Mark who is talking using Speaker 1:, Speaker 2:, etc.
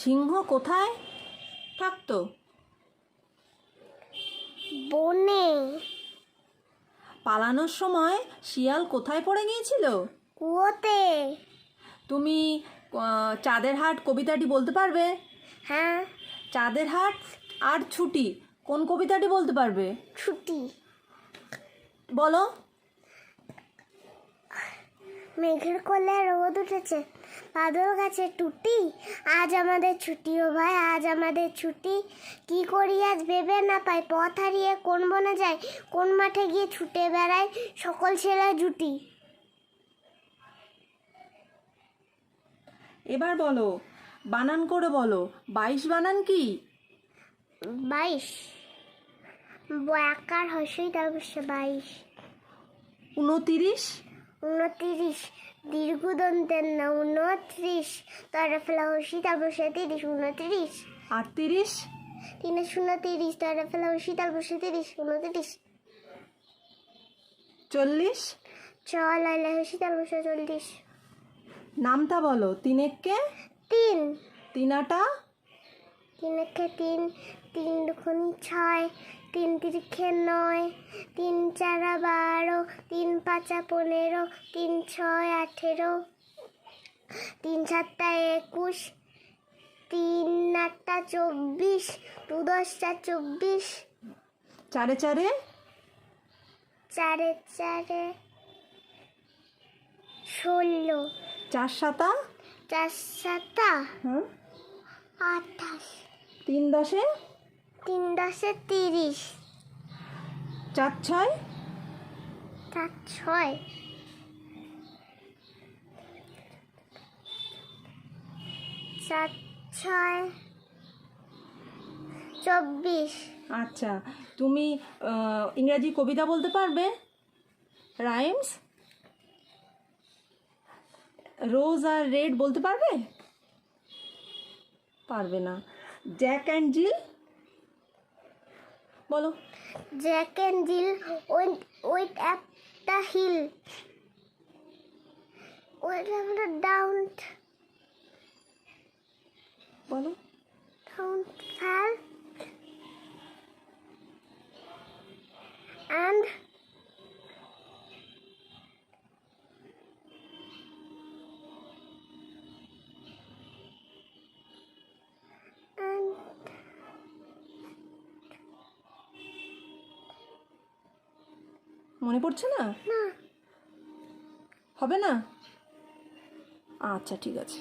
Speaker 1: সিংহ কোথায় থাকতো?
Speaker 2: বনে।
Speaker 1: পালানোর সময় শিয়াল কোথায় পড়ে গিয়েছিল?
Speaker 2: কুয়োতে।
Speaker 1: তুমি চাঁদের হাট কবিতাটি বলতে পারবে?
Speaker 2: হ্যাঁ।
Speaker 1: চাঁদের হাট আর ছুটি কোন কবিতাটি বলতে পারবে?
Speaker 2: ছুটি।
Speaker 1: বলো।
Speaker 2: মেঘের কোলে রোদ উঠেছে, বাদল গাছে টুটি, আজ আমাদের ছুটি ও ভাই, আজ আমাদের ছুটি। কি করি আজ ভেবে না পাই, পথ হারিয়ে কোন বনে যায়, কোন মাঠে গিয়ে ছুটে বেড়ায় সকল ছেলে জুটি।
Speaker 1: এবার বলো, বানান করে বলো। 22 বানান কি?
Speaker 2: 22। আকার হর্ষই তার 22।
Speaker 1: 29।
Speaker 2: 29 দীর্ঘ দন্তের না 29, তরে ফেলা হর্ষি তার 30। 29।
Speaker 1: 38।
Speaker 2: 3 তরে ফেলা হর্ষি তার 30। 29।
Speaker 1: 40।
Speaker 2: চল আইলে হর্ষি তার 40।
Speaker 1: নামটা বলো। 3 একে
Speaker 2: 3।
Speaker 1: 3 আটা
Speaker 2: 3 একে 3, 3 দুগুণ 6, 3 তিরিখে 9, 3 চারা 12, 3 পাঁচা 15, 3 6 18, 3 সাতটা 21, 3 আটটা 24, 2 10টা 24,
Speaker 1: 4 4
Speaker 2: 4 4 16,
Speaker 1: 4 7
Speaker 2: 4 7
Speaker 1: হ্যাঁ
Speaker 2: 28,
Speaker 1: 3 10
Speaker 2: 3 10 30,
Speaker 1: 4 6
Speaker 2: 4 6 7 6 24।
Speaker 1: আচ্ছা, তুমি ইংরাজি কবিতা বলতে পারবে? রাইমস। রোজ আর রেড বলতে পারবে? পারবে না। জ্যাক অ্যান্ড জিল বলো।
Speaker 2: Jack and Jill went up the hill. Went down
Speaker 1: বলো।
Speaker 2: fell and
Speaker 1: মনে পড়ছে না?
Speaker 2: না।
Speaker 1: হবে না? আচ্ছা, ঠিক আছে।